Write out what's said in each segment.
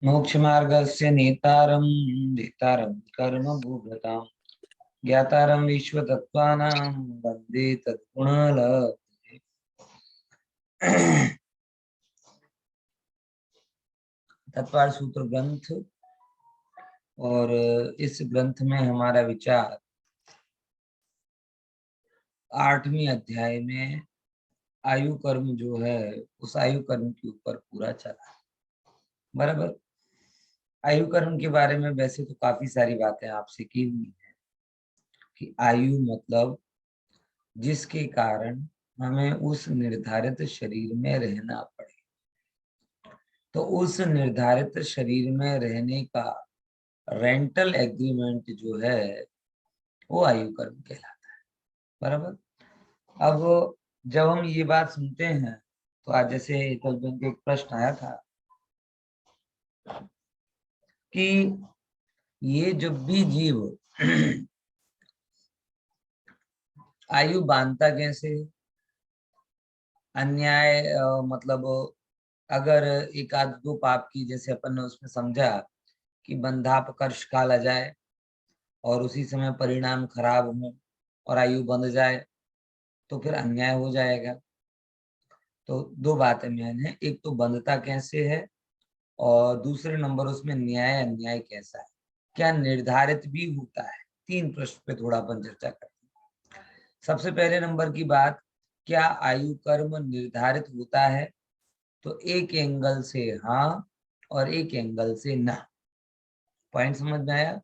मोक्ष मार्गस्य नेतारं नेतारं कर्म भूभृतां ज्ञातारं विश्वतत्त्वानां वन्दे तत्पुनः। तत्वार सूत्र ग्रंथ। और इस ग्रंथ में हमारा विचार 8वें अध्याय में आयु कर्म जो है उस आयु कर्म के ऊपर पूरा चला है। बराबर। आयु कर्म के बारे में वैसे तो काफी सारी बातें आपसे की हुई है कि आयु मतलब जिसके कारण हमें उस निर्धारित शरीर में रहना पड़े, तो उस निर्धारित शरीर में रहने का रेंटल एग्रीमेंट जो है वो आयु कर्म कहलाता है। बराबर। अब जब हम ये बात सुनते हैं तो आज जैसे कल दिन के एक प्रश्न आया था कि ये जब भी जीव आयु बांधता कैसे है? अन्याय मतलब अगर एक आध दो पाप की, जैसे अपन ने उसमें समझा कि बंधापकर्ष काल आ जाए और उसी समय परिणाम खराब हो और आयु बंध जाए तो फिर अन्याय हो जाएगा। तो दो बातें मेन है, एक तो बंधता कैसे है और दूसरे नंबर उसमें न्याय अन्याय कैसा है, क्या निर्धारित भी होता है। तीन प्रश्न पे थोड़ा अपन चर्चा करते हैं। सबसे पहले नंबर की बात, क्या आयु कर्म निर्धारित होता है? तो एक एंगल से हाँ और एक एंगल से ना। पॉइंट समझ में आया?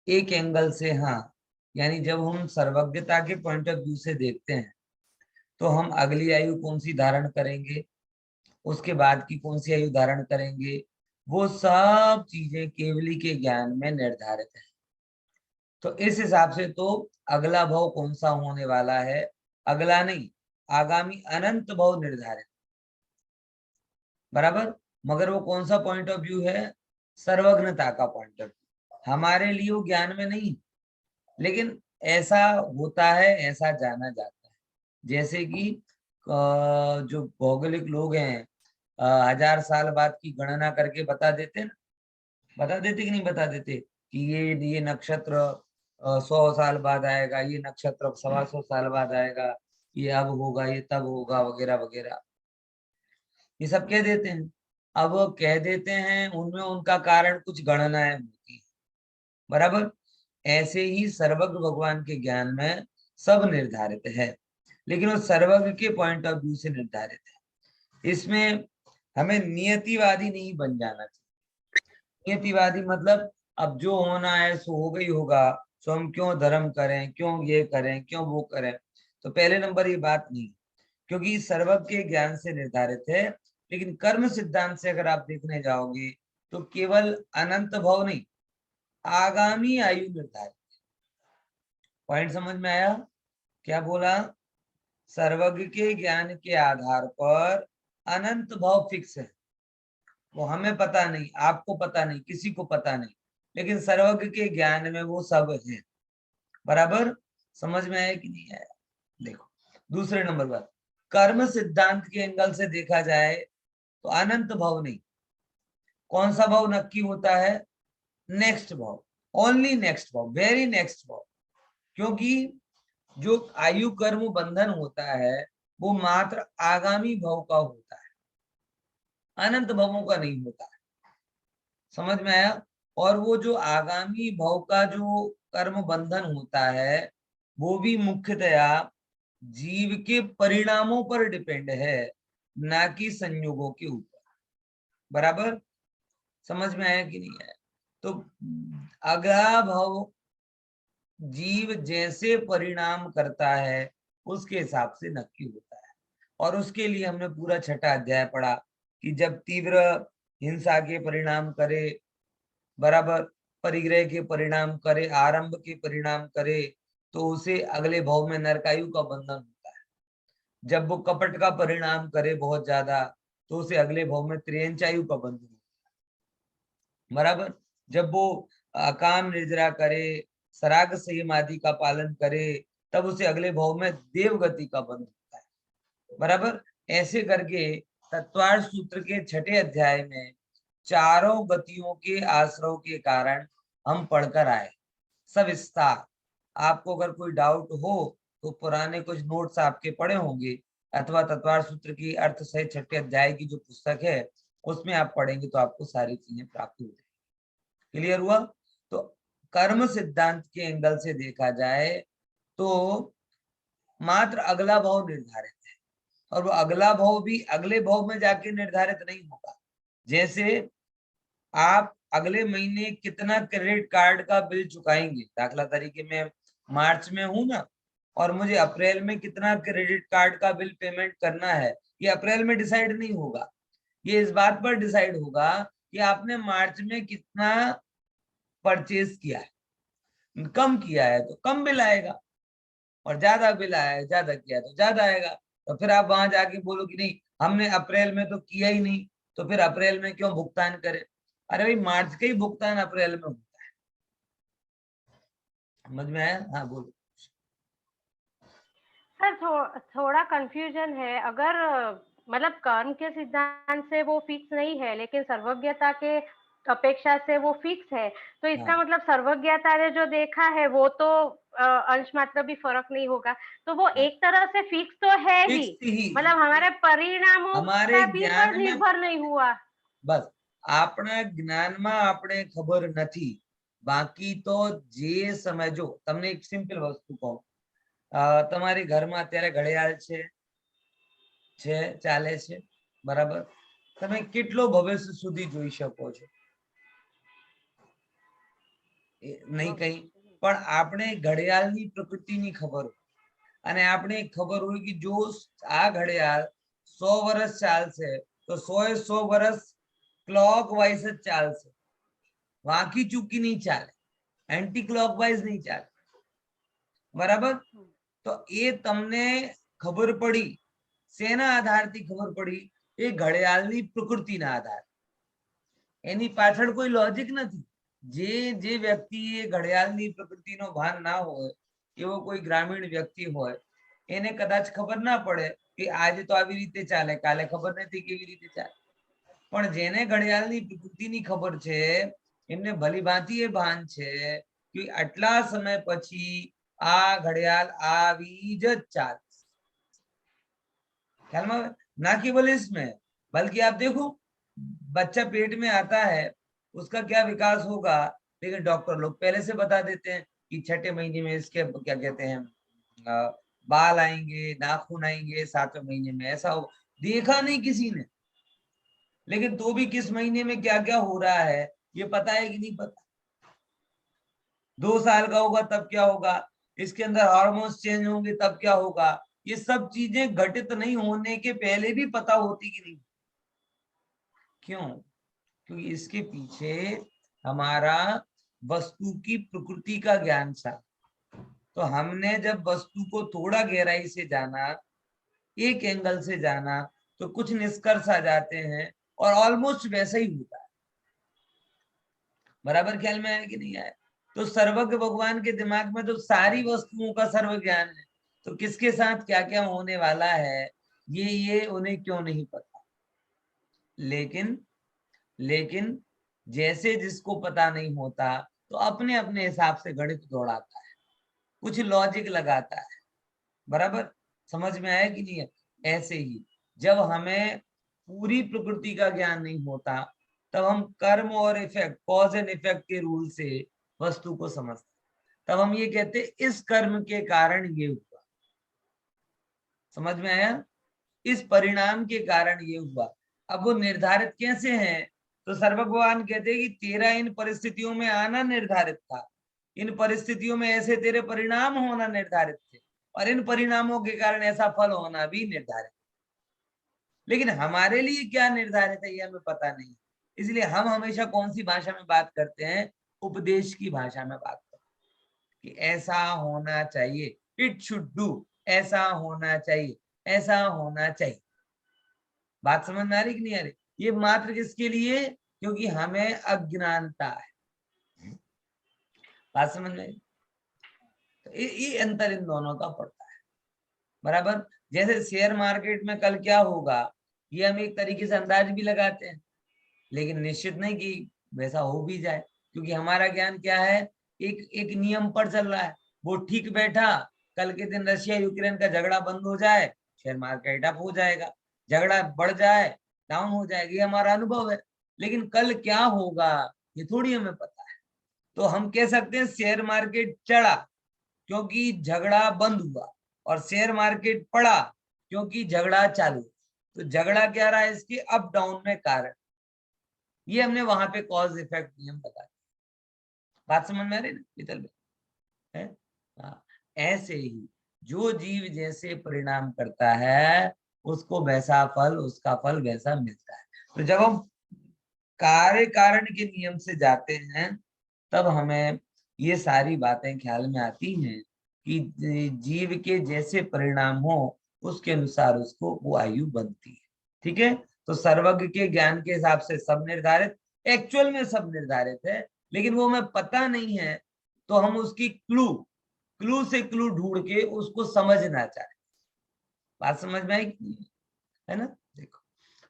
एक एंगल से हाँ यानी जब हम सर्वज्ञता के पॉइंट ऑफ व्यू से देखते हैं तो हम अगली आयु कौन सी धारण करेंगे, उसके बाद की कौन सी आयु धारण करेंगे, वो सब चीजें केवली के ज्ञान में निर्धारित है। तो इस हिसाब से तो अगला भव कौन सा होने वाला है, अगला नहीं आगामी अनंत भव निर्धारित। बराबर। मगर वो कौन सा पॉइंट ऑफ व्यू है? सर्वज्ञता का पॉइंट ऑफ व्यू। हमारे लिए वो ज्ञान में नहीं, लेकिन ऐसा होता है, ऐसा जाना जाता है। जैसे कि जो भौगोलिक लोग हैं 1000 साल बाद की गणना करके बता देते ना, बता देते कि नहीं बता देते कि ये नक्षत्र 100 साल बाद आएगा, ये नक्षत्र 125 साल बाद आएगा, ये अब होगा, ये तब होगा, वगैरह वगैरह। ये सब कह देते हैं। अब वो कह देते हैं, उनमें उनका कारण कुछ गणनाएं होती है। बराबर। ऐसे ही सर्वज्ञ भगवान के ज्ञान में सब निर्धारित है, लेकिन वो सर्वज्ञ के पॉइंट ऑफ व्यू से निर्धारित है। इसमें हमें नियतिवादी नहीं बन जाना चाहिए। नियतिवादी मतलब अब जो होना है सो हो गई होगा, सो हम क्यों धर्म करें, क्यों ये करें, क्यों वो करें। तो पहले नंबर ये बात नहीं, क्योंकि सर्वज्ञ के ज्ञान से निर्धारित है। लेकिन कर्म सिद्धांत से अगर आप देखने जाओगे तो केवल अनंत भव नहीं, आगामी आयु निर्धारित। पॉइंट समझ में आया? क्या बोला? सर्वज्ञ के ज्ञान के आधार पर अनंत भव फिक्स है। वो हमें पता नहीं, आपको पता नहीं, किसी को पता नहीं, लेकिन सर्वज्ञ के ज्ञान में वो सब है। बराबर। समझ में आया कि नहीं आया? देखो दूसरे नंबर पर कर्म सिद्धांत के एंगल से देखा जाए तो अनंत भव नहीं, कौन सा भव नक्की होता है? नेक्स्ट भव, ओनली नेक्स्ट भव, वेरी नेक्स्ट भव। क्योंकि जो आयु कर्म बंधन होता है वो मात्र आगामी भव का होता है, अनंत भवों का नहीं होता है। समझ में आया? और वो जो आगामी भव का जो कर्म बंधन होता है वो भी मुख्यतया जीव के परिणामों पर डिपेंड है, ना कि संयोगों के ऊपर। बराबर। समझ में आया कि नहीं आया? तो अगला भव जीव जैसे परिणाम करता है उसके हिसाब से नक्की होता है। और उसके लिए हमने पूरा 6ठा अध्याय पढ़ा कि जब तीव्र हिंसा के परिणाम करे, बराबर, परिग्रह के परिणाम करे, आरंभ के परिणाम करे, तो उसे अगले भव में नरकायु का बंधन होता है। जब वो कपट का परिणाम करे बहुत ज्यादा तो उसे अगले भव में त्रियंचायु का बंधन होता है। बराबर। जब वो अकाम निर्जरा करे, सराग संयम आदि का पालन करे, तब उसे अगले भव में देवगति का बंधन होता है। बराबर। ऐसे करके तत्वार्थ सूत्र के 6ठे अध्याय में चारों गतियों के आश्रव के कारण हम पढ़कर आए सविस्तार। आपको अगर कोई डाउट हो तो पुराने कुछ नोट्स आपके पढ़े होंगे, अथवा तत्वार सूत्र की अर्थ सहित छठे अध्याय की जो पुस्तक है उसमें आप पढ़ेंगे तो आपको सारी चीजें प्राप्त हो जाएगी। क्लियर हुआ? तो कर्म सिद्धांत के एंगल से देखा जाए तो मात्र अगला भाव निर्धारित है, और वो अगला भाव भी अगले भाव में जाके निर्धारित नहीं होगा। जैसे आप अगले महीने कितना क्रेडिट कार्ड का बिल चुकाएंगे, दाखला तरीके में मार्च में हूं ना, और मुझे अप्रैल में कितना क्रेडिट कार्ड का बिल पेमेंट करना है, ये अप्रैल में डिसाइड नहीं होगा। ये इस बात पर डिसाइड होगा कि आपने मार्च में कितना परचेज किया है। कम किया है तो कम बिल आएगा, और ज्यादा बिल आया है, ज्यादा किया तो ज्यादा आएगा। तो फिर आप वहां जाके बोलो कि नहीं हमने अप्रैल में तो किया ही नहीं, तो फिर अप्रैल में क्यों भुगतान करें? अरे भाई मार्च का ही भुगतान अप्रैल में होता है। समझ में आया? हाँ बोलो। सर थोड़ा कंफ्यूजन है। अगर मतलब कर्म के सिद्धांत से वो फिक्स नहीं है, लेकिन सर्वज्ञता के अपेक्षा से वो फिक्स है, तो इसका हाँ मतलब सर्वज्ञता ने जो देखा है वो तो अंश मात्र भी फर्क नहीं होगा, तो वो हाँ, एक तरह से फिक्स तो है ही। फिक्स ही। मतलब हमारे परिणामों हमारे का भी पर ज्ञान में निर्भर नहीं हुआ। बस આપણા જ્ઞાનમાં આપણે ખબર નથી, બાકી તો જે સમજો તમને એક સિમ્પલ વસ્તુ કહું, તમારી ઘરમાં અત્યારે ઘડિયાળ છે ચાલે છે, બરાબર? તમે કેટલો ભવિષ્ય સુધી જોઈ શકો છો? નહીં કઈ, પણ આપણે ઘડિયાળની પ્રકૃતિની ખબર હોય, અને આપણે ખબર હોય કે જો આ ઘડિયાળ 100 વર્ષ ચાલશે તો 100 વર્ષ क्लॉकवाइज જ ચાલશે, વાંકી ચૂકી નહીં ચાલે, એન્ટી ક્लॉकवाइज નહીં ચાલે, બરાબર? તો એ તમને ખબર પડી શેના આધારથી ખબર પડી? એ ઘડિયાળની પ્રકૃતિના આધાર, એની પાછળ કોઈ લોજિક નથી। જે વ્યક્તિએ ઘડિયાળની પ્રકૃતિનો ભાન ના હોય, એવો કોઈ ગ્રામીણ વ્યક્તિ હોય, એને કદાચ ખબર ના પડે કે આજે તો આવી રીતે ચાલે, કાલે ખબર નથી કેવી રીતે ચાલે। પણ જેને ઘડિયાળની પ્રકૃતિની ખબર છે એમને ભલી ભાંતિ એ ભાન છે કે આટલા સમય પછી આ ઘડિયાળ આવી જ ચાલશે। ख्याल में? ना केवल इसमें, बल्कि आप देखो बच्चा पेट में आता है उसका क्या विकास होगा, लेकिन डॉक्टर लोग पहले से बता देते हैं कि छठे महीने में इसके क्या कहते हैं बाल आएंगे, नाखून आएंगे, 7वें महीने में ऐसा हो। देखा नहीं किसी ने, लेकिन तो भी किस महीने में क्या क्या हो रहा है ये पता है कि नहीं पता? 2 साल का होगा तब क्या होगा, इसके अंदर हार्मोन्स चेंज होंगे तब क्या होगा, ये सब चीजें घटित नहीं होने के पहले भी पता होती कि नहीं? क्यों? क्योंकि इसके पीछे हमारा वस्तु की प्रकृति का ज्ञान था। तो हमने जब वस्तु को थोड़ा गहराई से जाना, एक एंगल से जाना, तो कुछ निष्कर्ष आ जाते हैं और ऑलमोस्ट वैसा ही होता है। बराबर ख्याल में आया कि नहीं आया? तो सर्वज्ञ भगवान के दिमाग में तो सारी वस्तुओं का सर्व ज्ञान है, तो किसके साथ क्या क्या होने वाला है ये उन्हें क्यों नहीं पता? लेकिन लेकिन जैसे जिसको पता नहीं होता तो अपने अपने हिसाब से गणित दौड़ाता है, कुछ लॉजिक लगाता है। बराबर समझ में आया कि नहीं है? ऐसे ही जब हमें पूरी प्रकृति का ज्ञान नहीं होता तब हम कर्म और इफेक्ट, कॉज एंड इफेक्ट के रूल से वस्तु को समझते, तब हम ये कहते इस कर्म के कारण ये हुआ। समझ में आया? इस परिणाम के कारण ये हुआ। अब वो निर्धारित कैसे हैं? तो सर्व भगवान कहते हैं कि तेरा इन परिस्थितियों में आना निर्धारित था, इन परिस्थितियों में ऐसे तेरे परिणाम होना निर्धारित थे, और इन परिणामों के कारण ऐसा फल होना भी निर्धारित। लेकिन हमारे लिए क्या निर्धारित है ये हमें पता नहीं, इसलिए हम हमेशा कौन सी भाषा में बात करते हैं? उपदेश की भाषा में बात करते हैं कि ऐसा होना चाहिए, इट शुड डू, ऐसा होना चाहिए, ऐसा होना चाहिए। बात समझ में आ रही कि नहीं आ रही? ये मात्र किसके लिए? क्योंकि हमें अज्ञानता है। बात समझ में? तो ये अंतर इन दोनों का पड़ता है। बराबर जैसे शेयर मार्केट में कल क्या होगा ये हम एक तरीके से अंदाज भी लगाते हैं, लेकिन निश्चित नहीं कि वैसा हो भी जाए, क्योंकि हमारा ज्ञान क्या है, एक एक नियम पर चल रहा है। वो ठीक बैठा, कल के दिन रशिया यूक्रेन का झगड़ा बंद हो जाए, शेयर मार्केट अप हो जाएगा, झगड़ा बढ़ जाए डाउन हो जाएगा, ये हमारा अनुभव है। लेकिन कल क्या होगा ये थोड़ी हमें पता है। तो हम कह सकते हैं शेयर मार्केट चढ़ा क्योंकि झगड़ा बंद हुआ, और शेयर मार्केट पड़ा क्योंकि झगड़ा चालू। तो झगड़ा क्या रहा है, इसके अप डाउन में कारण। ये हमने वहां पे कॉज इफेक्ट नियम बताया। बात समझ में आ रही है ना वितल भाई? है? हाँ। ऐसे ही जो जीव जैसे परिणाम करता है उसको वैसा फल, उसका फल वैसा मिलता है। तो जब हम कार्य कारण के नियम से जाते हैं तब हमें ये सारी बातें ख्याल में आती हैं कि जीव के जैसे परिणाम हो उसके अनुसार उसको वो आयु बनती है। ठीक है, तो सर्वज्ञ के ज्ञान के हिसाब से सब निर्धारित, एक्चुअल में सब निर्धारित है, लेकिन वो हमें पता नहीं है, तो हम उसकी क्लू क्लू से क्लू ढूंढ के उसको समझना चाहते। बात समझ में आई है ना? देखो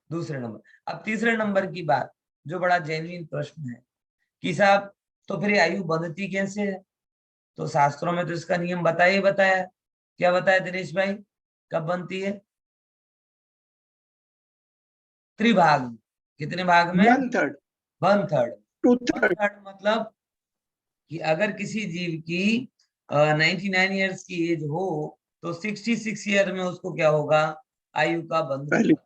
दूसरे नंबर। अब तीसरे नंबर की बात, जो बड़ा जेन्युइन प्रश्न है कि साहब तो फिर आयु बंधती कैसे है? तो शास्त्रों में तो इसका नियम बताया ही बताया। क्या बताया दिनेश भाई? कब बनती है? त्रिभाग में। कितने भाग में? 1/3 वन थर्ड। 2/3 वन थर्ड मतलब कि अगर किसी जीव की 99 ईयर्स की एज हो तो 66 ईयर में उसको क्या होगा? आयु का बंध पहली होगा।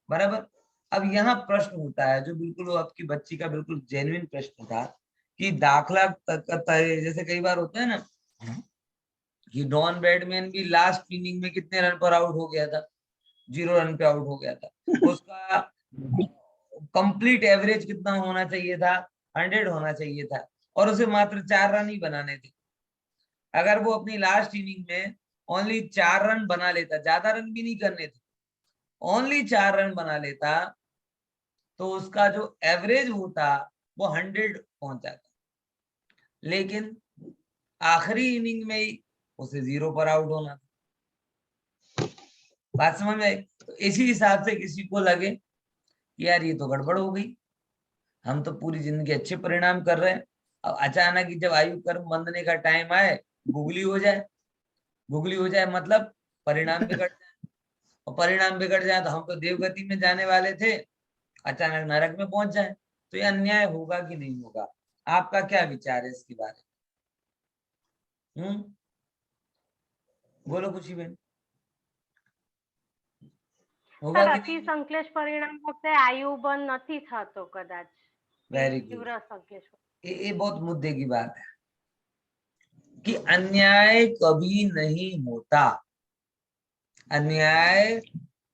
बराबर। अब यहाँ प्रश्न होता है जो बिल्कुल वो आपकी बच्ची का बिल्कुल जेन्युइन प्रश्न था कि दाखला जैसे कई बार होता है ना कि डॉन ब्रैडमैन भी लास्ट इनिंग में कितने रन पर आउट हो गया था? 0 रन पे आउट हो गया था। उसका कंप्लीट एवरेज कितना होना चाहिए था? 100 होना चाहिए था, और उसे मात्र 4 रन ही बनाने थे। अगर वो अपनी लास्ट इनिंग में ओनली 4 रन बना लेता, ज्यादा रन भी नहीं करने थे, ओनली 4 रन बना लेता, तो उसका जो एवरेज होता वो 100 पहुंच जाता। लेकिन आखिरी इनिंग में ही उसे 0 पर आउट होना था। बात समझ में आई? तो इसी हिसाब से किसी को लगे कि यार ये तो गड़बड़ हो गई, हम तो पूरी जिंदगी अच्छे परिणाम कर रहे हैं, अब अचानक ही जब आयु कर्म बंधने का टाइम आए गुगली हो जाए। गुगली हो जाए मतलब परिणाम बिगड़ जाए, और परिणाम बिगड़ जाए तो हम तो देवगति में जाने वाले थे, अचानक नरक में पहुंच जाए। तो ये अन्याय होगा कि नहीं होगा? आपका क्या विचार है इसके बारे में? बोलो खुशी बहन, होगा સર कि અતિ नहीं? સંશ્લેષ પરિણામ વખતે આયુ બંધ નથી થતો કદાચ वेरी गुड। तीव्र संश्लेષ। ये बहुत मुद्दे की बात है कि अन्याय कभी नहीं होता। अन्याय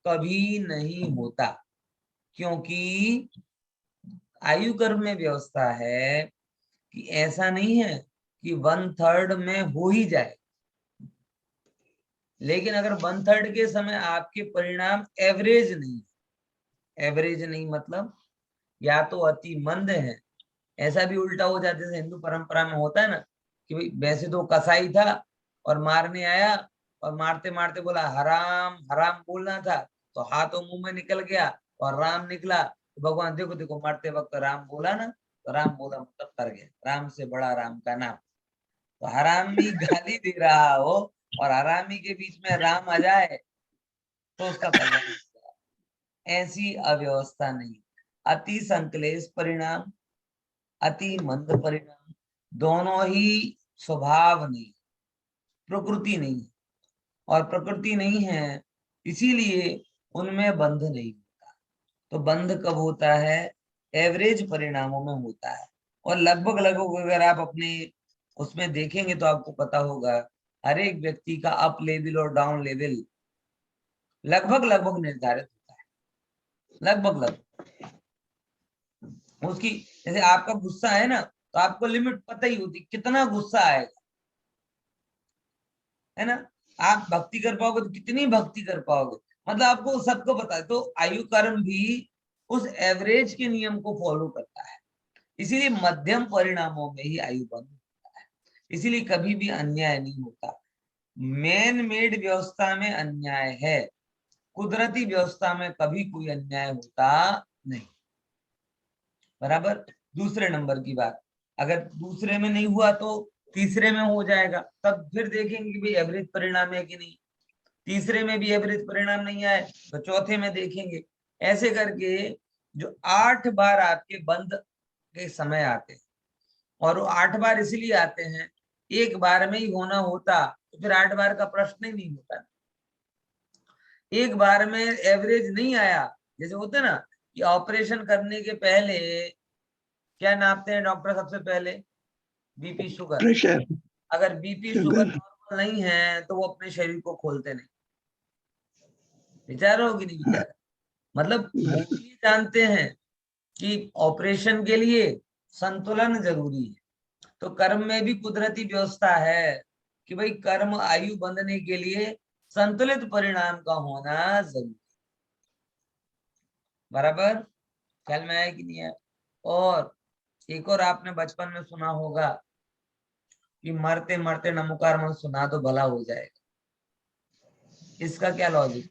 कभी नहीं होता, क्योंकि आयु कर्म में व्यवस्था है कि ऐसा नहीं है कि 1/3 में हो ही जाए। लेकिन अगर 1/3 के समय आपके परिणाम एवरेज नहीं, एवरेज नहीं मतलब या तो अति मंद है, ऐसा भी उल्टा हो जाता है जैसे हिंदू परंपरा में होता है ना कि भाई वैसे तो कसाई था और मारने आया, और मारते मारते बोला हराम हराम बोलना था, तो हाथों मुंह में निकल गया और राम निकला। तो भगवान देखो देखो मारते वक्त राम बोला ना, तो राम बोला मतलब तर गया, राम से बड़ा राम का नाम। तो हरामी गाली दे रहा हो और हरामी के बीच में राम आ जाए तो उसका कल्याण हो जाए। ऐसी अव्यवस्था नहीं। अति संकलेश परिणाम, अति मंद परिणाम, दोनों ही स्वभाव नहीं, प्रकृति नहीं है। और प्रकृति नहीं है इसीलिए उनमें बंध नहीं होता। तो बंध कब होता है? एवरेज परिणामों में होता है। और लगभग लगभग अगर आप अपने उसमें देखेंगे तो आपको पता होगा हर एक व्यक्ति का अप लेवल और डाउन लेवल लगभग लगभग निर्धारित होता है। लगभग लगभग उसकी, जैसे आपका गुस्सा है ना, तो आपको लिमिट पता ही होती कितना गुस्सा आएगा, है ना? आप भक्ति कर पाओगे तो कितनी भक्ति कर पाओगे, मतलब आपको सबको पता है। तो आयु कर्म भी उस एवरेज के नियम को फॉलो करता है, इसीलिए मध्यम परिणामों में ही आयु बंद होता है। इसीलिए कभी भी अन्याय नहीं होता। मैन मेड व्यवस्था में अन्याय है, कुदरती व्यवस्था में कभी कोई अन्याय होता नहीं। बराबर। दूसरे नंबर की बात, अगर दूसरे में नहीं हुआ तो तीसरे में हो जाएगा, तब फिर देखेंगे कि भाई एवरेज परिणाम है कि नहीं। तीसरे में भी एवरेज परिणाम नहीं आए तो चौथे में देखेंगे। ऐसे करके जो 8 बार आपके बंद के समय आते हैं, और वो 8 बार इसलिए आते हैं, एक बार में ही होना होता तो फिर 8 बार का प्रश्न ही नहीं होता। एक बार में एवरेज नहीं आया, जैसे होता है ना कि ऑपरेशन करने के पहले क्या नापते हैं डॉक्टर सबसे पहले? BP sugar. प्रेशर, अगर बीपी शुगर नॉर्मल नहीं है तो वो अपने शरीर को खोलते नहीं। विचार हो कि नहीं विचार? मतलब वो भी जानते हैं कि ऑपरेशन के लिए संतुलन जरूरी है। तो कर्म में भी कुदरती व्यवस्था है कि भाई कर्म आयु बंधने के लिए संतुलित परिणाम का होना जरूरी। बराबर ख्याल में आया कि नहीं है? और एक और आपने बचपन में सुना होगा कि मरते मरते नमोकार मन सुना तो भला हो जाएगा। इसका क्या लॉजिक?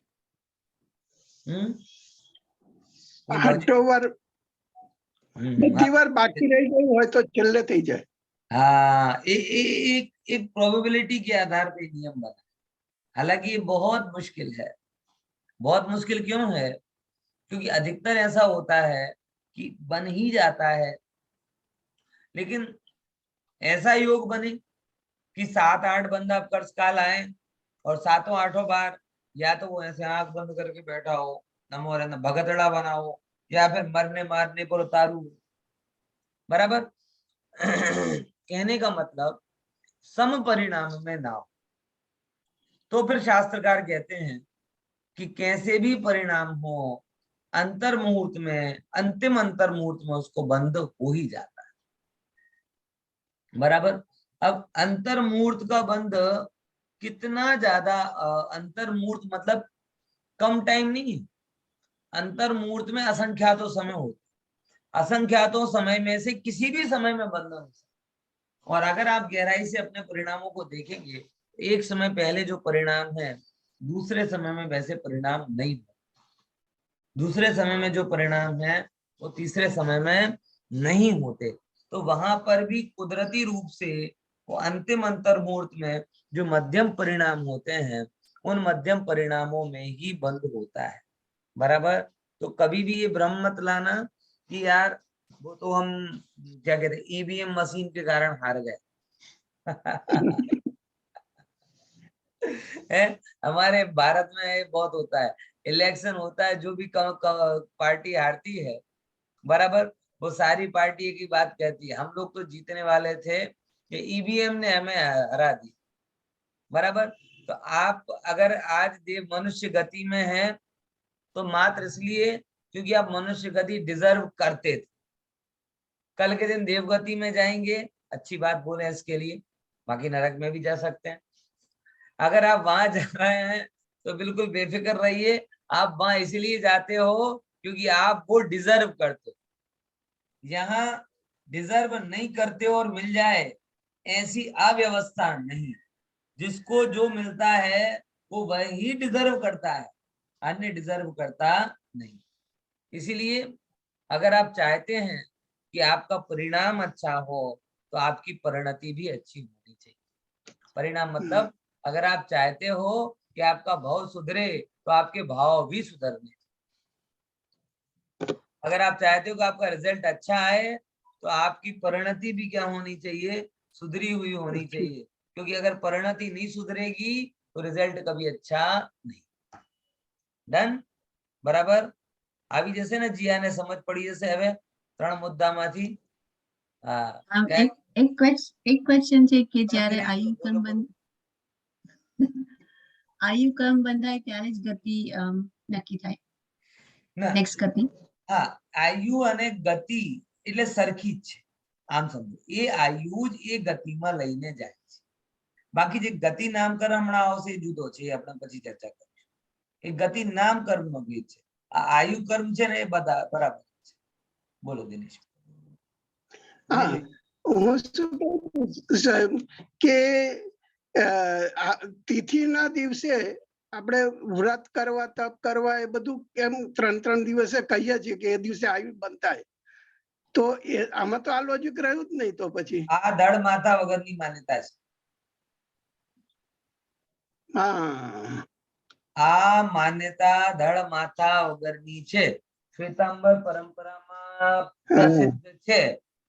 વાર બધી વાર બાકી રહી ગયું હોય તો છેલ્લે થઈ જાય। हाँ, एक प्रोबेबिलिटी के आधार पे नियम बना। हालांकि ये बहुत मुश्किल है। बहुत मुश्किल क्यों है? क्योंकि अधिकतर ऐसा होता है कि बन ही जाता है, लेकिन ऐसा योग बने कि 7-8 बंदा कर्ज काल आए और 7-8 बार या तो वो ऐसे आंख बंद करके बैठा हो, नमो रे भगतड़ा बना हो, या फिर मरने मारने पर उतारू। बराबर कहने का मतलब सम परिणाम में ना हो। तो फिर शास्त्रकार कहते हैं कि कैसे भी परिणाम हो, अंतर मुहूर्त में, अंतिम अंतर मुहूर्त में उसको बंद हो ही जाता है। बराबर। अब अंतर मुहूर्त का बंद कितना ज्यादा, अंतर मुहूर्त मतलब कम टाइम नहीं है। अंतर मुहूर्त में असंख्यातों समय होते, असंख्यातों समय में से किसी भी समय में बंधन हो सकता। और अगर आप गहराई से अपने परिणामों को देखेंगे, एक समय पहले जो परिणाम है दूसरे समय में वैसे परिणाम नहीं है। दूसरे समय में जो परिणाम है वो तीसरे समय में नहीं होते। तो वहां पर भी कुदरती रूप से वो अंतिम अंतर मुहूर्त में जो मध्यम परिणाम होते हैं, उन मध्यम परिणामों में ही बंद होता है। बराबर। तो कभी भी ये भ्रम मत लाना कि यार वो तो हम क्या कहते हैं ईवीएम मशीन के कारण हार गए। है, हमारे भारत में ये बहुत होता है। इलेक्शन होता है, जो भी पार्टी हारती है, बराबर, वो सारी पार्टी की बात कहती है हम लोग तो जीतने वाले थे, कि ईवीएम ने हमें हरा दी। बराबर। तो आप अगर आज देव मनुष्य गति में है तो मात्र इसलिए क्योंकि आप मनुष्य गति डिजर्व करते थे। कल के दिन देवगति में जाएंगे, अच्छी बात बोले इसके लिए, बाकी नरक में भी जा सकते हैं। अगर आप वहां जा रहे हैं तो बिल्कुल बेफिक्र रहिए, आप वहां इसलिए जाते हो क्योंकि आप वो डिजर्व करते हो। यहाँ डिजर्व नहीं करते और मिल जाए ऐसी अव्यवस्था नहीं। जिसको जो मिलता है वो वही डिजर्व करता है, अन्य डिजर्व करता नहीं। इसीलिए अगर आप चाहते हैं कि आपका परिणाम अच्छा हो तो आपकी परिणति भी अच्छी होनी चाहिए। परिणाम मतलब अगर आप चाहते हो कि आपका भाव सुधरे तो आपके भाव भी सुधरने। अगर आप चाहते हो कि आपका रिजल्ट अच्छा आए तो आपकी परिणति भी क्या होनी चाहिए? सुधरी हुई होनी चाहिए। क्योंकि अगर परिणति नहीं सुधरेगी तो रिजल्ट कभी अच्छा नहीं। डन? बराबर। अभी जैसे ना जिया ने समझ पड़ी जैसे हमें 3 मुद्दाમાંથી એક ક્વેશ્ચન છે કે જ્યારે આયુ કર્મ બંધાય ત્યારે જ ગતિ નક્કી થાય, નેક્સ્ટ ગતિ। હા, આયુ અને ગતિ એટલે સરખી જ છે। આમ સમજો, એ આયુ જ એ ગતિમાં લઈને જાય છે। બાકી જે ગતિ નામકરણ હમણાં આવશે જુદો છે, આપણે પછી ચર્ચા કરીશું। એ ગતિ નામકરણનો ભેદ છે। આ આયુ કર્મ છે ને એ બધા બરાબર છે। બોલો દિનેશ। હા, હું શું સાહેબ કે તિથિના દિવસે આપણે વ્રત કરવા, તપ કરવા, એ બધું કેમ 3 દિવસે કહીએ છીએ કે એ દિવસે આયુ બનતા તો આમાં તો આ લોજિક રહ્યું જ નહીં. તો પછી આ ધડ માથા વગરની માન્યતા છે. હા, આ માન્યતા ધડ માથા વગરની છે. શ્વેતાંબર પરંપરામાં પ્રસિદ્ધ છે,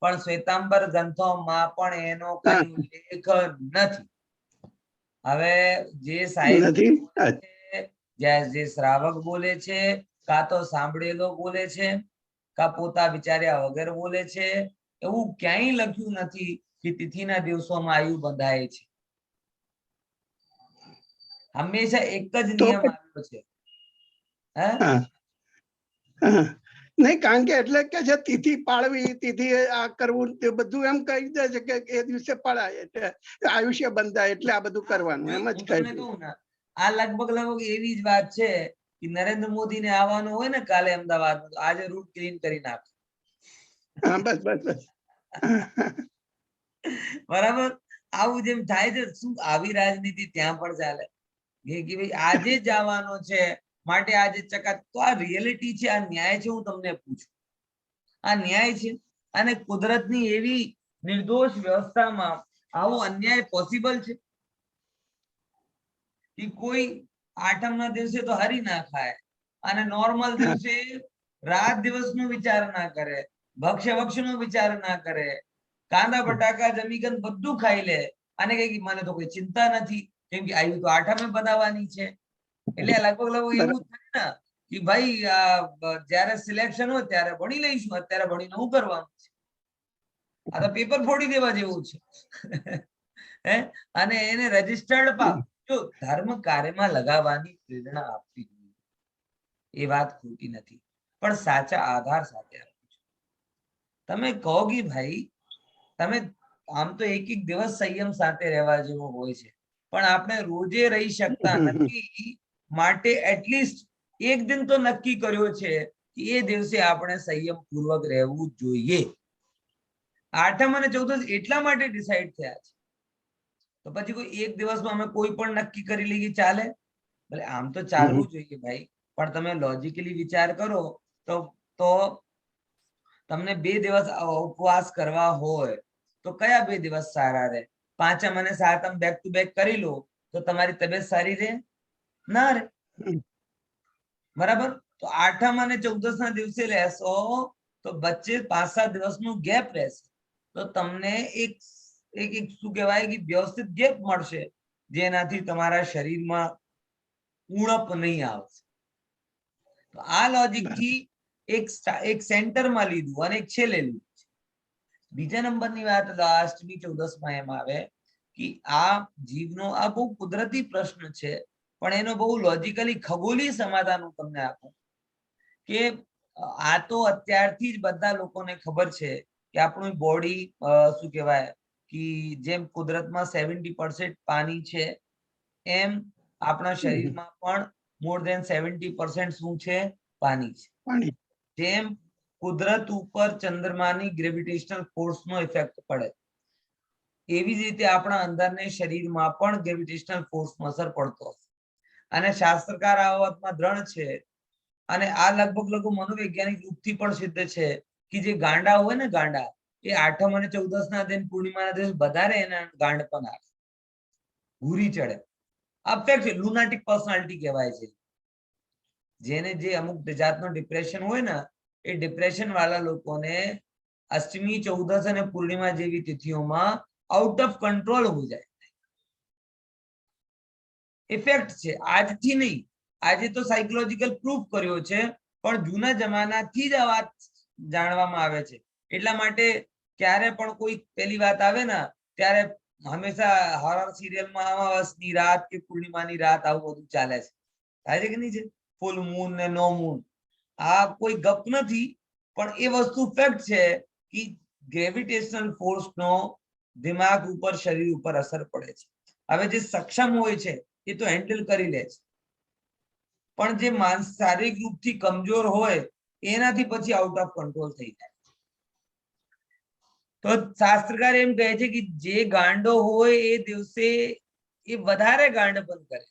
પણ શ્વેતાંબર ગ્રંથોમાં પણ એનો કઈ ઉલ્લેખ નથી. હવે જે સાહેબ નથી. જે શ્રાવક બોલે છે, કા તો સાંભળેલો બોલે છે, કા પોતા વિચાર્યા વગર બોલે છે, એવું ક્યાંય લખ્યું નથી કે તિથિના દિવસોમાં આયુ બંધાય છે. હંમેશા એક જ નિયમ આવ્યો છે. નહીં, કારણ કે એટલે કે છે તિથિ પાળવી, તિથિ આ કરવું, તે બધું એમ કહી દે છે કે એ દિવસે પડાય એટલે આયુષ્ય બંધાય, એટલે આ બધું કરવાનું એમ જ કહી દે. આ લગભગ એવી જ વાત છે કે નરેન્દ્ર મોદી ને આવવાનું હોય ને કાલે અમદાવાદ, આજે રૂટ ક્લીન કરી નાખે. હા, બસ બસ બસ. બરાબર. આવું જેમ થાય છે, શું આવી રાજનીતિ ત્યાં પણ ચાલે કે ભાઈ આજે જ આવવાનો છે માટે આજે ચકાત. તો આ રિયલિટી છે, આ ન્યાય છે. હું તમને પૂછું, આ ન્યાય છે? અને કુદરતની એવી નિર્દોષ વ્યવસ્થામાં આવો અન્યાય પોસિબલ છે? કે કોઈ આઠમના દિવસે તો હરી ના ખાય અને નોર્મલ દિવસે રાત દિવસનો વિચાર ના કરે, ભક્ષ્ય વક્ષનો વિચાર ના કરે, કાંદા બટાકા જમીગન બધું ખાઈ લે અને કઈ મને તો કોઈ ચિંતા નથી, કેમ કે આયુ તો આઠમે બનાવવાની છે. એટલે લગભગ એવું થાય ને કે ભાઈ જયારે સિલેક્શન હોય ત્યારે ભણી લઈશું, અત્યારે ભણીને શું કરવાનું છે? આ તો પેપર ફોડી દેવા જેવું છે. અને એને રજિસ્ટર્ડ જો ધર્મ કાર્યમાં લગાવવાની પ્રેરણા આપવી જોઈએ, એ વાત ખોટી નથી, પણ સાચા આધાર સાથે આપવું જોઈએ. તમે કહો કે ભાઈ તમે આમ તો એક એક દિવસ સંયમ સાથે રહેવા જેવો હોય છે, પણ આપણે રોજે રહી શકતા નથી, માટે એટલીસ્ટ એક દિન તો નક્કી કર્યો છે કે એ દિવસે આપણે સંયમ પૂર્વક રહેવું જોઈએ. આઠમ અને ચૌદસ એટલા માટે ડિસાઈડ થયા છે. તો પછી કોઈ એક દિવસમાં અમે કોઈ પણ નક્કી કરી લઈએ ચાલે? ભલે આમ તો ચાલવું જોઈએ ભાઈ, પણ તમે લોજિકલી વિચાર કરો તો તમને 2 દિવસ ઉપવાસ કરવા હોય તો કયા 2 દિવસ સારા રહે? પાંચમ અને સાતમ બેક ટુ બેક કરી લો તો તમારી તબિયત સારી રહે? ના રે. બરાબર. તો આઠમ અને ચૌદસ ના દિવસે લેશો તો વચ્ચે 5-7 દિવસનું ગેપ રહેશે, તો તમને એક શું કહેવાય કે વ્યવસ્થિત ગેપ મળશે, જેનાથી તમારા શરીરમાં ઉણપ નહીં આવશે. તો આ લોજિક થી એક સેન્ટરમાં લીધું અને એક છેલ્લે લીધું છે. બીજા નંબરની વાત લાસ્ટની 14માં એમ આવે કે આ જીવનો આ બહુ કુદરતી પ્રશ્ન છે, પણ એનો બહુ લોજિકલી ખગોળી સમાધાન હું તમને આપું કે આ તો અત્યારથી જ બધા લોકોને ખબર છે કે આપણું બોડી શું કહેવાય કે જેમ કુદરતમાં 70% પાણી છે, એમ આપણા શરીરમાં પણ મોર દેન 70% શું છે? પાણી છે. જેમ કુદરત ઉપર ચંદ્રમાની ગ્રેવિટેશનલ ફોર્સનો ઇફેક્ટ પડે, એવી જ રીતે આપણા અંદરને શરીરમાં પણ ગ્રેવિટેશનલ ફોર્સનો અસર પડતો હશે. અને શાસ્ત્રકાર આ વાતમાં દ્રઢ છે, અને આ લગભગ મનોવૈજ્ઞાનિક રૂપથી પણ સિદ્ધ છે કે જે ગાંડા હોય ને, ગાંડા, એ આઠમ અને ચૌદસ ના દિન, પૂર્ણિમાના દિવસ વધારે એના ગાંડ પણ આવે, ઘૂરી ચડે. અફેક્ટ છે, લુનાટિક પર્સનાલિટી કહેવાય છે. જેને જે અમુક જાતનો ડિપ્રેશન હોય ને, એ ડિપ્રેશન વાળા લોકોને અષ્ટમી, ચૌદસ અને પૂર્ણિમા જેવી તિથિઓમાં આઉટ ઓફ કંટ્રોલ हो જાય. ઇફેક્ટ છે, આજથી નહીં. આજે તો સાયકોલોજીકલ પ્રૂફ કર્યો છે, પણ જૂના જમાનાથી જ આ વાત જાણવામાં આવે છે. એટલા માટે ક્યારે પણ કોઈ પેલી વાત આવે ને ત્યારે હંમેશા હોરર સિરિયલમાં અમાવસની રાત કે પૂર્ણિમાની રાત આવું બધું ચાલે છે. થાય છે કે નહીં છે? ફૂલ મૂન ને નો મૂન. આ કોઈ ગપ નથી, પણ એ વસ્તુ ફેક્ટ છે કે ગ્રેવિટેશનલ ફોર્સનો દિમાગ ઉપર, શરીર ઉપર અસર પડે છે. હવે જે સક્ષમ હોય છે એ તો હેન્ડલ કરી લે છે, પણ જે શારીરિક રૂપથી કમજોર હોય એનાથી પછી આઉટ ઓફ કંટ્રોલ થઈ જાય. તો શાસ્ત્રકાર એમ કહે છે કે જે ગાંડો હોય એ દિવસે એ વધારે ગાંડપણ કરે.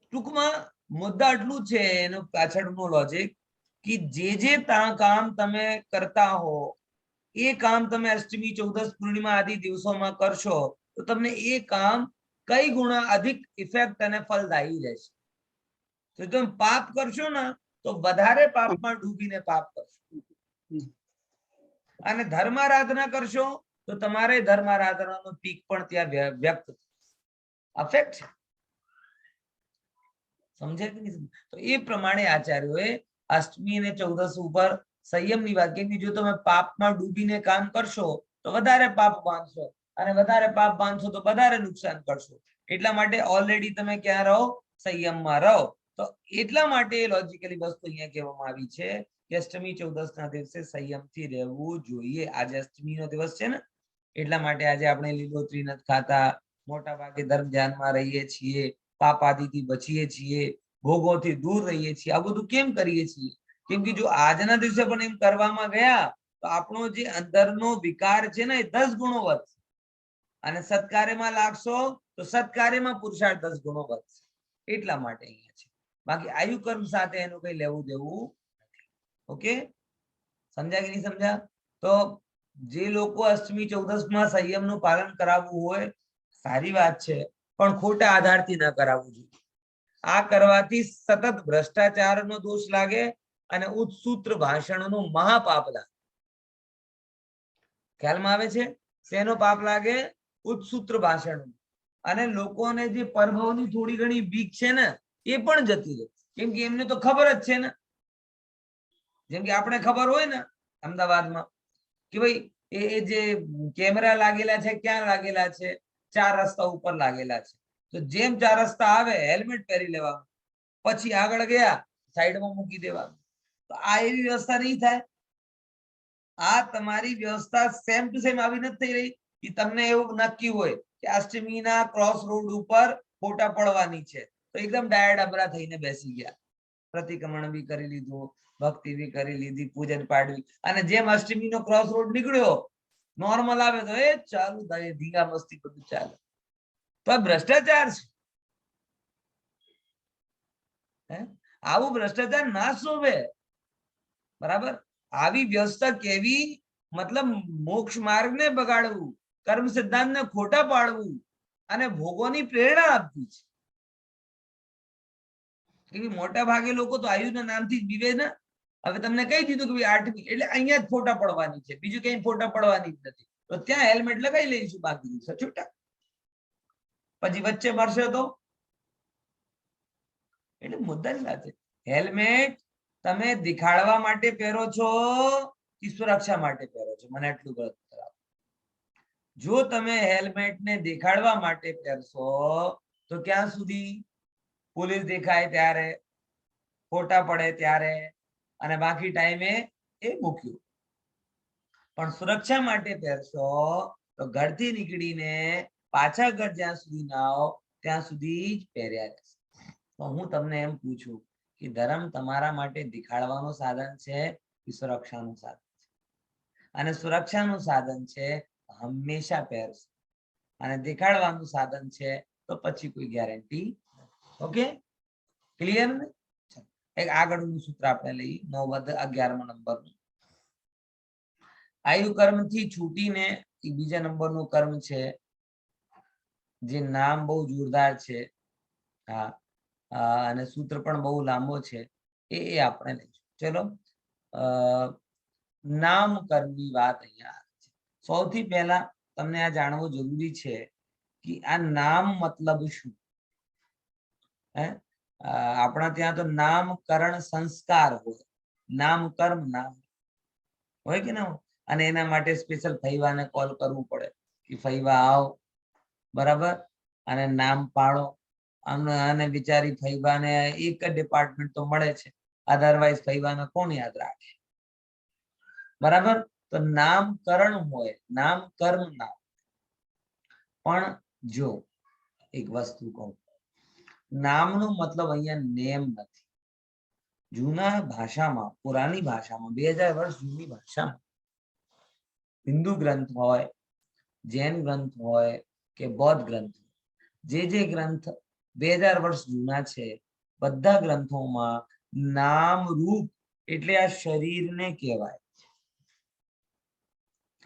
ટૂંકમાં મુદ્દા આટલું છે એનો પાછળનો લોજિક कि जे काम તમે કરતા હો એ કામ તમે અષ્ટમી ચૌદસ પૂર્ણિમા આદિ દિવસોમાં કરશો તો તમને એ કામ કઈ ગુણા અધિક ઇફેક્ટ અને ફલદાયી રહેશે. તો તમે પાપ કરશો ને તો વધારે પાપમાં ડૂબીને પાપ કરશો, અને ધર્મારાધના કરશો તો તમારે ધર્મારાધનાનો પીક પણ ત્યાં વ્યક્ત અફેક્ટ છે. સમજે કે નહીં? તો એ પ્રમાણે આચાર્યોએ અષ્ટમી અને ચૌદસ ઉપર સંયમની વાત, કેમ કે જો તમે પાપમાં ડૂબીને કામ કરશો તો વધારે પાપ બાંધશો, અને વધારે પાપ બાંધશો તો વધારે નુકસાન કરશો. એટલા માટે ઓલરેડી તમે ક્યાં રહો? સંયમમાં રહો. તો એટલા માટે લોજિકલી વસ્તુ અહીંયા કહેવામાં આવી છે કે અષ્ટમી ચૌદસ ના દિવસે સંયમથી રહેવું જોઈએ. આજે અષ્ટમી નો દિવસ છે ને, એટલા માટે આજે આપણે લીલોતરી નથી ખાતા, મોટા ભાગે ધર્મ ધ્યાનમાં રહીએ છીએ, પાપાદીથી બચીએ છીએ, ભોગોથી દૂર રહીએ છીએ. આ બધું કેમ કરીએ છીએ? કેમ કે જો આજના દિવસે પણ એમ કરવામાં ગયા તો આપણો જે અંદરનો વિકાર છે ને એ 10 ગુણો વધશે, અને સત્કાર્યમાં લાગશો તો સત્કાર્યમાં પુરુષાર્થ 10 ગુણો વધશે. એટલા માટે અહીંયા છે. બાકી આયુ કર્મ સાથે એનું કઈ લેવું દેવું નથી. ઓકે, સમજ્યા કે નહીં સમજ્યા? તો જે લોકો અષ્ટમી ચૌદસ માં સંયમનું પાલન કરાવવું હોય સારી વાત છે, પણ ખોટા આધારથી ન કરાવવું જોઈએ. આ કરવાથી સતત ભ્રષ્ટાચારનો દોષ લાગે અને ઉત્સૂત્ર ભાષણનું મહાપાપ લાગે. ખ્યાલમાં આવે છે? શેનો પાપ લાગે? ઉત્સૂત્ર ભાષણ. અને લોકોને જે પરભવની થોડી ઘણી બીક છે ને એ પણ જતી રહે, કેમ કે એમને તો ખબર જ છે ને. જેમ કે આપણે ખબર હોય ને અમદાવાદમાં કે ભાઈ એ જે કેમેરા લાગેલા છે ક્યાં લાગેલા છે? 4 રસ્તા ઉપર લાગેલા છે. તો જેમ 4 રસ્તા આવે હેલ્મેટ પહેરી લેવાનું, પછી આગળ ગયા સાઈડમાં મૂકી દેવાનું. તો આ એવી વ્યવસ્થા નહીં થાય. આ તમારી વ્યવસ્થા સેમ ટુ સેમ આવી નથી થઈ રહી. કે તમને એવું નક્કી હોય કે અષ્ટમીના ક્રોસ રોડ ઉપર ફોટા પડવાની છે તો એકદમ ડાયા ડબરા થઈને બેસી ગયા, પ્રતિક્રમણ બી કરી લીધું, ભક્તિ બી કરી લીધી, પૂજન પાડવી, અને જેમ અષ્ટમીનો ક્રોસ રોડ નીકળ્યો નોર્મલ આવે તો એ ચાલુ થાય ધીંગા મસ્તી બધું ચાલે. તો આ ભ્રષ્ટાચાર છે. આવું ભ્રષ્ટાચાર ના શોભે. બરાબર? આવી વ્યવસ્થા કેવી? મતલબ મોક્ષ માર્ગને બગાડવું, કર્મ સિદ્ધાંતને ખોટા પાડવું અને ભોગોની પ્રેરણા આપવી છે. કે મોટા ભાગે લોકો તો આયુના નામથી જ બીવે ને. હવે તમને કહી દીધું કે 8મી એટલે અહીંયા જ ફોટા પડવાની છે, બીજું કઈ ફોટા પડવાની જ નથી, તો ત્યાં હેલ્મેટ લગાવી લઈશું, બાકી દિવસે છૂટા. પછી વચ્ચે મરશે તો? એટલે મુદ્દાની વાત છે. હેલ્મેટ તમે દેખાડવા માટે પહેરો છો કે સુરક્ષા માટે પહેરો છો? મને એટલું બરાબર. જો તમે હેલ્મેટને દેખાડવા માટે પહેરશો તો ક્યાં સુધી? પોલીસ દેખાય ત્યારે, ફોટા પડે ત્યારે, અને બાકી ટાઈમે એ મૂક્યું. પણ સુરક્ષા માટે પહેરશો તો ઘરથી નીકળીને પાછા ઘર જ્યાં સુધી ના આવો ત્યાં સુધી જ પહેર્યા રહેશે. તો હું તમને એમ પૂછું કે ધર્મ તમારા માટે દેખાડવાનું સાધન છે કે સુરક્ષાનું સાધન છે? અને સુરક્ષાનું સાધન છે હંમેશા પહેરશો, અને દેખાડવાનું સાધન છે તો પછી કોઈ ગેરંટી. Okay, clear? એક આગળનું સૂત્ર આપણે લઈએ, 11મા નંબરનું. આયુ કર્મથી છૂટીને બીજા નંબરનું કર્મ છે જે નામ બહુ જોરદાર છે. હા, અને સૂત્ર પણ બહુ લાંબો છે, એ આપણે લઈશું. ચલો, નામ કર્મની વાત અહીંયા છે. સૌથી પહેલા તમને આ જાણવું જરૂરી છે કે આ નામ મતલબ શું? આપણા ત્યાં તો નામકરણ સંસ્કાર હોય, નામકર્મ નામ હોય કે ના? અને એના માટે સ્પેશિયલ ફૈવાને કોલ કરવું પડે કે ફૈવા આવો, બરાબર, અને નામ પાડો. અને બિચારી ફૈવાને એક જ ડિપાર્ટમેન્ટ તો મળે છે, અધરવાઇઝ ફૈવાને કોણ યાદ રાખે? બરાબર? તો નામકરણ હોય, નામકર્મ નામ. પણ જો એક વસ્તુ કહું, નામનો મતલબ અહીંયા નેમ નથી. જૂના ભાષામાં, પુરાની ભાષામાં, 2000 વર્ષ જૂની ભાષામાં હિન્દુ ગ્રંથ હોય, જૈન ગ્રંથ હોય કે બૌદ્ધ ગ્રંથ, જે ગ્રંથ 2000 વર્ષ જૂના છે, બધા ગ્રંથોમાં નામ રૂપ એટલે આ શરીરને કહેવાય.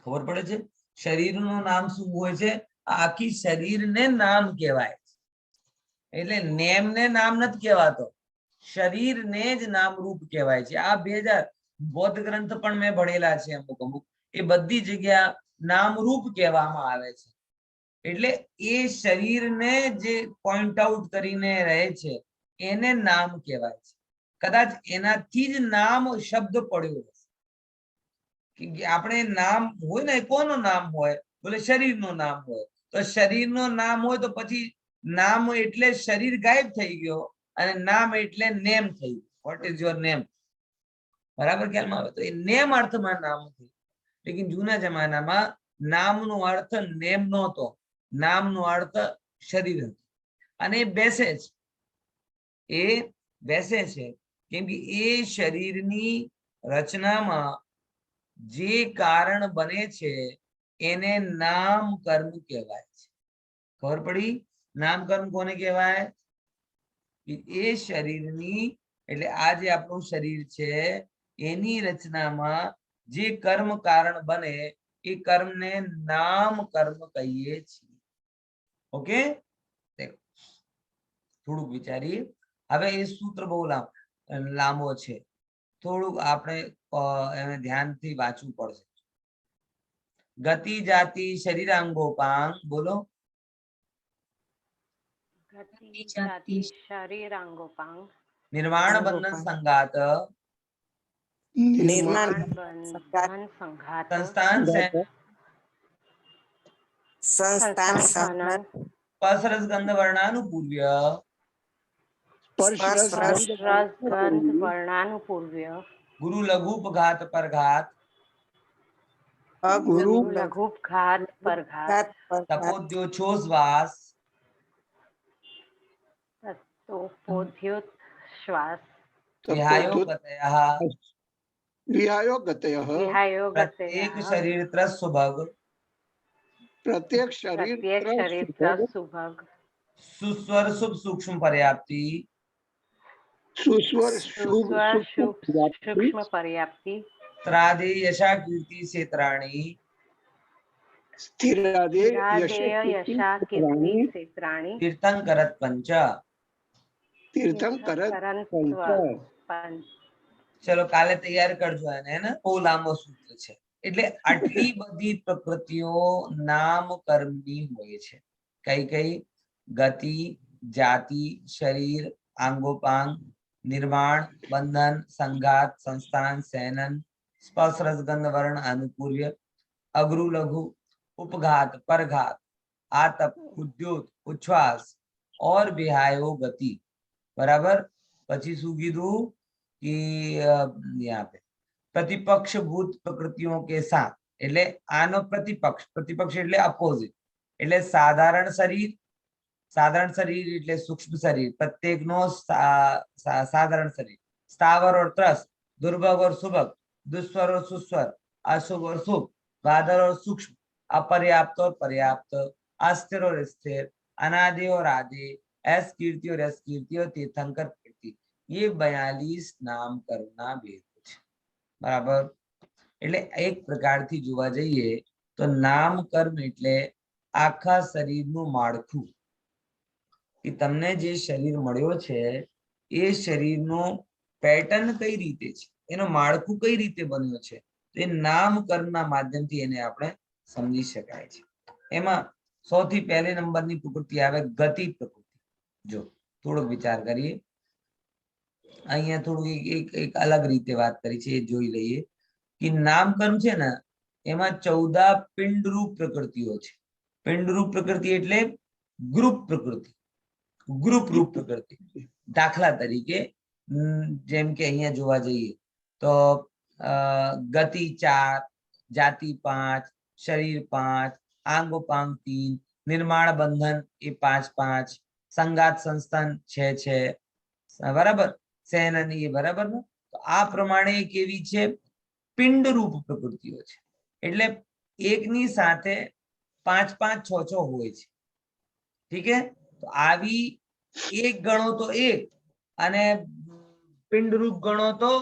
ખબર પડે છે? શરીરનું નામ શું હોય છે? આખી શરીરને નામ કહેવાય. એટલે નેમને નામ નથી કહેવાતો, શરીરને જ નામરૂપ કહેવાય છે. આ 2000 બૌદ્ધ ગ્રંથ પણ મેં ભણેલા છે અમુક, એ બધી જગ્યા નામરૂપ કહેવામાં આવે છે. એટલે એ શરીરને જે પોઈન્ટ આઉટ કરીને રહે છે એને નામ કહેવાય છે. કદાચ એનાથી જ નામ શબ્દ પડ્યો હશે કે આપણે નામ હોય ને, કોનું નામ હોય? બોલે શરીરનું નામ હોય. તો શરીરનું નામ હોય તો પછી નામ એટલે શરીર ગાયબ થઈ ગયો અને નામ એટલે નેમ થઈ ગયું. What is your name? બરાબર ખ્યાલમાં આવે? તો એ નેમ અર્થમાં નામ થયું. લેકિન જૂના જમાનામાં નામનો અર્થ નેમ નહોતો, નામનો અર્થ શરીર હતો. અને એ બેસે છે, એ બેસે છે કેમ કે એ શરીરની રચનામાં જે કારણ બને છે એને નામ કર્મ કહેવાય છે. ખબર પડી? નામ કર્મ કોને કહેવાય? એ શરીરની, એટલે આ જે આપણું શરીર છે એની રચનામાં જે કર્મ કારણ બને એ કર્મને નામ કર્મ કહીએ છીએ. ઓકે, થોડુંક વિચારીએ. હવે એ સૂત્ર બહુ લાંબો છે, થોડુંક આપણે એને ધ્યાનથી વાંચવું પડશે. ગતિ જાતિ શરીરાંગોપાંગ, બોલો. ગતિ જાતિ શરીરાંગોપાંગ, નિર્માણ બંધન સંગાત નિર્માણ બંધન સંઘાત, સંસ્થાન સંસ્થાન સંસ્થાનન, સ્પર્શ ગંધ વર્ણાનુપૂર્વ્ય સ્પર્શ રસ રસ ગંધ વર્ણાનુપૂર્વ્ય, ગુરુ લઘુપઘાત પરઘાત ગુરુ લઘુપઘાત પરઘાત, તપોદ્યો છોશ્વાસ તપોદ્યોશ્વાસ, વિહાયો ગતયઃ વિહાયો ગતયઃ વિહાયો પ્રત્યેક ગતયઃ, શરીર ત્રસ સુભગ પ્રત્યેક શરીર પ્રત્યેક શરીર ત્રસ સુભગ, સુસ્વર શુભ સૂક્ષ્મ પર્યાપ્તિ સુસ્વર સુસ્વર શુભ સૂક્ષ્મ પર્યાપ્તિ, ત્રાદે યશા કીર્તિ ક્ષેત્રાણી સ્થિરાદે સ્થિરાદેય યશા કીર્તિ ક્ષેત્રાણી, તીર્થંકરત પંચ. તીર્થમ કરત પંચ. ચલો કાલે તૈયાર કરજો એને, હે ને? બહુ લાંબો સૂત્ર છે. એટલે આટલી બધી પ્રકૃતિઓ નામ કર્મની હોય છે. કઈ કઈ? ગતિ, જાતિ, શરીર, આંગોપાંગ, નિર્માણ, બંધન, સંઘાત, સંસ્થાન, સૈનન, સ્પર્શ રસગંધ વર્ણ અનુપૂર્વ્ય, અગ્રુ લઘુ, उपघात, परघात, आतप, उद्योत, उच्छ्वास और विहायो गति. बराबर? પછી શું કીધું કે यहाँ पे प्रतिपक्ष भूत प्रकृतियों के साथ, એટલે આનો પ્રતિપક્ષ, પ્રતિપક્ષ એટલે અપોઝિટ. એટલે સાધારણ શરીર એટલે સૂક્ષ્મ શરીર, પ્રત્યેકનો સાધારણ શરીર, સ્થાવર और त्रस्त, दुर्भग और सुभग, दुस्वर और सुस्वर, अशुभ और शुभ, बादल और सूक्ष्म, अपर्याप्त और पर्याप्त, अस्थिर और स्थिर, अनादि और आदि, एस कीर्ति और एस कीर्ति और तीर्थंकर कीर्ति. ये 42 નામકરણના ભેદ છે. બરાબર? એટલે એક પ્રકારથી જોવા જઈએ તો નામકર્મ એટલે આખા શરીરનું માળખું, કે તમને જે શરીર મળ્યો છે એ શરીરનો પેટર્ન કઈ રીતે છે, એનો માળખું કઈ રીતે બન્યો છે, તે નામકર્મના માધ્યમથી એને આપણે સમજી શકાય છે. એમાં સૌથી પહેલી નંબરની પ્રકૃતિ આવે ગતિ પ્રકૃતિ. જો થોડોક વિચાર કરીએ, અહીંયા થોડું એક અલગ રીતે વાત કરી છે, એ જોઈ લઈએ કે નામકર્મ છે ને એમાં 14 પિંડરૂપ પ્રકૃતિઓ છે. પિંડરૂપ પ્રકૃતિ એટલે ગ્રુપ પ્રકૃતિ, ગ્રુપ રૂપ પ્રકૃતિ. દાખલા તરીકે જેમ કે અહીંયા જોવા જઈએ તો ગતિ 4, જાતિ 5, शरीर 5, आंगोपांग 3, निर्माण बंधन ये 5-5, संगात संस्थान 6-6, बराबर, सैनन ये बराबर ने. तो आ प्रमाणे केवी छे पिंड रूप प्रकृतिओ छे. એટલે એકની સાથે 5-5, 6-6 હોય છે. ઠીક है? તો આવી એક ગણો તો એક અને પિંડ રૂપ ગણો તો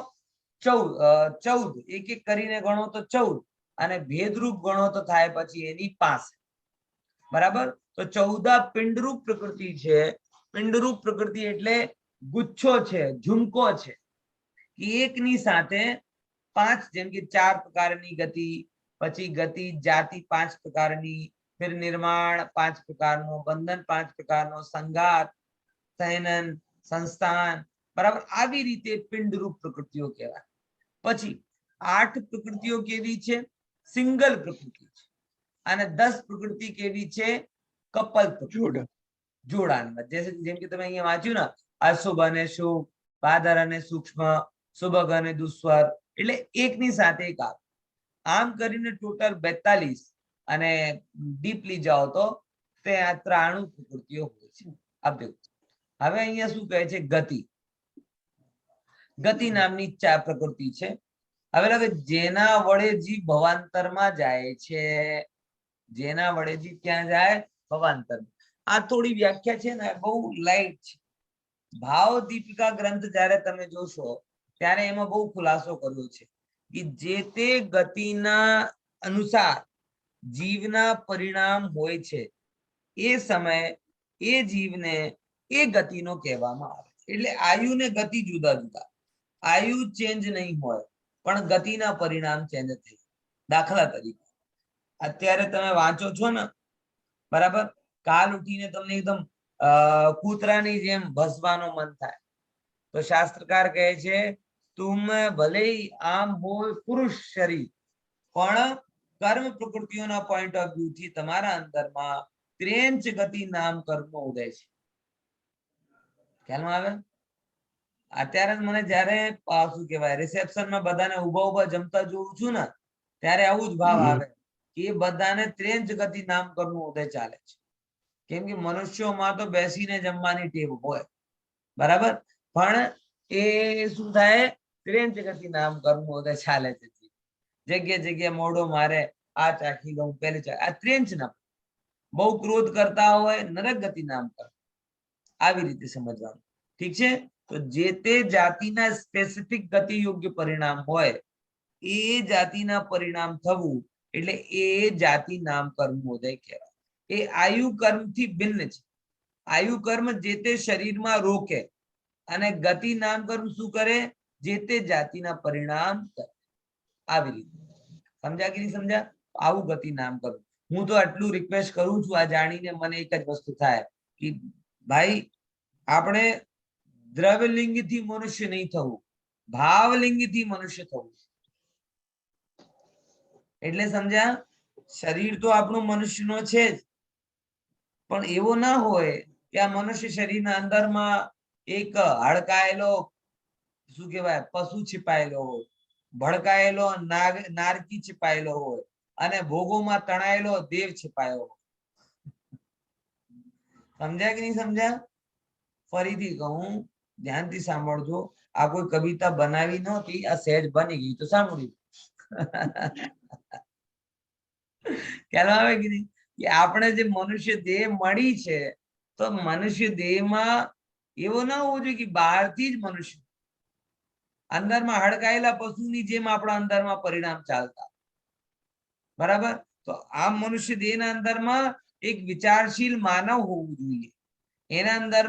14 એક એક કરીને ગણો તો 14 અને ભેદરૂપ ગણો તો થાય પછી એની 5 બરાબર. તો 14 પિંડરૂપ પ્રકૃતિ છે. પિંડરૂપ પ્રકૃતિ એટલે ગુચ્છો છે, ઝુમકો છે. એકની સાથે 5 જેમ કે 4 પ્રકારની ગતિ, પછી ગતિ જાતિ 5 પ્રકારની, फिर निर्माण 5 પ્રકારનો, બંધન 5 પ્રકારનો, સંઘાત, સંયનન, સંસ્થાન, બરાબર. આવી રીતે પિંડરૂપ પ્રકૃતિઓ કહેવાય. પછી 8 પ્રકૃતિઓ કેવી છે? સિંગલ પ્રકૃતિ છે. અને 10 પ્રકૃતિ કેવી છે? કપલ પ્રકૃતિ, જોડાણમાં. જેમ કે તમે અહીંયા વાંચ્યું ને, અશુભ અને શુભ, પાદર અને સૂક્ષ્મ, સુભગ અને દુસ્વર, એટલે એકની સાથે એક આવે. આમ કરીને ટોટલ 42 અને ડીપલી જાઓ તો તે 93 પ્રકૃતિઓ હોય છે. હવે અહીંયા શું કહે છે? ગતિ. ગતિ નામની 4 પ્રકૃતિ છે. હવે જેના વડે જીવ ભવાંતરમાં જાય છે, જેના વડે જીવ ક્યાં જાય? ભવાંતર. આ થોડી વ્યાખ્યા છે ને બહુ લાઈટ છે. ભાવ દીપિકા ગ્રંથ જયારે તમે જોશો ત્યારે એમાં બહુ ખુલાસો કર્યો છે કે જે તે ગતિના અનુસાર જીવના પરિણામ હોય છે એ સમયે એ જીવને એ ગતિનો કહેવામાં આવે. એટલે આયુ ને ગતિ જુદા જુદા. આયુ ચેન્જ નહીં હોય પણ ગતિના પરિણામ ચેન્જ થઈ. દાખલા તરીકે અત્યારે તમે વાંચો છો ને, બરાબર, કાલ ઉઠીને તમને એકદમ કૂતરાની જેમ ભસવાનું મન થાય તો શાસ્ત્રકાર કહે છે તુમ ભલે આમ હોય પુરુષ શરીર, પણ કર્મ પ્રકૃતિઓના પોઈન્ટ ઓફ વ્યૂ થી તમારા અંદરમાં ત્રેંચ ગતિ નામ કર્મનો ઉદય છે. ખ્યાલમાં આવે? અત્યારે મને જયારે શું કહેવાય રિસેપ્શનમાં બધાને ઉભા ઉભા જમતા જોઉં છું ને ત્યારે આવું જ ભાવ આવે કે એ બધાને ત્રેંચ ગતિ નામ કર્મનો ઉદય ચાલે છે. કેમ કે મનુષ્યોમાં તો બેસીને જમવાની ટેવ હોય, બરાબર, પણ એ શું થાય? ત્રેંચ ગતિ નામ કર્મનો ઉદય ચાલે છે. જગ્યા જગ્યા મોઢો મારે, આ ચાખી લઉં, પેલી ચાખી, આ ત્રેંચ નામ. બહુ ક્રોધ કરતા હોય, નરક ગતિ નામ કર્મ. આવી રીતે સમજવાનું. ઠીક છે? તો જે તે જાતિના સ્પેસિફિક ગતિ યોગ્ય પરિણામ હોય એ જાતિના પરિણામ થવું એટલે એ જાતિ નામ કર્મ ઉદય કહેવાય. એ આયુ કર્મ થી ભિન્ન છે. આયુ કર્મ જે તે શરીરમાં રોકે અને ગતિ નામ કર્મ શું કરે? જે તે જાતિના પરિણામ કરે. આવી રીતે સમજ્યા કે નહીં સમજ્યા? આવું ગતિ નામ કર્મ. હું તો આટલું રિક્વેસ્ટ કરું છું, આ જાણીને મને એક જ વસ્તુ થાય કે ભાઈ આપણે દ્રવ્યલિંગથી મનુષ્ય નહીં થવું, ભાવલિંગથી મનુષ્ય થવું. એટલે સમજ્યા? શરીર તો આપણું મનુષ્યનો છે જ, પણ એવો ના હોય કે આ મનુષ્ય શરીરના અંદરમાં એક હડકાયેલો શું કહેવાય પશુ छिपाયેલો હોય, ભડકાયેલો નારકી छिपाયેલો હોય અને ભોગોમાં તણાયેલો દેવ छिपाયેલો હોય. સમજ્યા કે નહીં સમજ્યા? ફરીથી કહું, ધ્યાનથી સાંભળજો. આ કોઈ કવિતા બનાવી નહોતી, આ સહેજ બની ગઈ તો સાંભળ્યું. ખ્યાલ આવે કે નહીં? કે આપણે જે મનુષ્ય દેહ મળી છે તો મનુષ્ય દેહમાં એવો ના હોવો જોઈએ કે બહારથી જ મનુષ્ય, અંદરમાં હડકાયેલા પશુની જેમ આપણા અંદરમાં પરિણામ ચાલતા, બરાબર. તો આ મનુષ્ય દેહના અંદરમાં એક વિચારશીલ માનવ હોવું જોઈએ. એના અંદર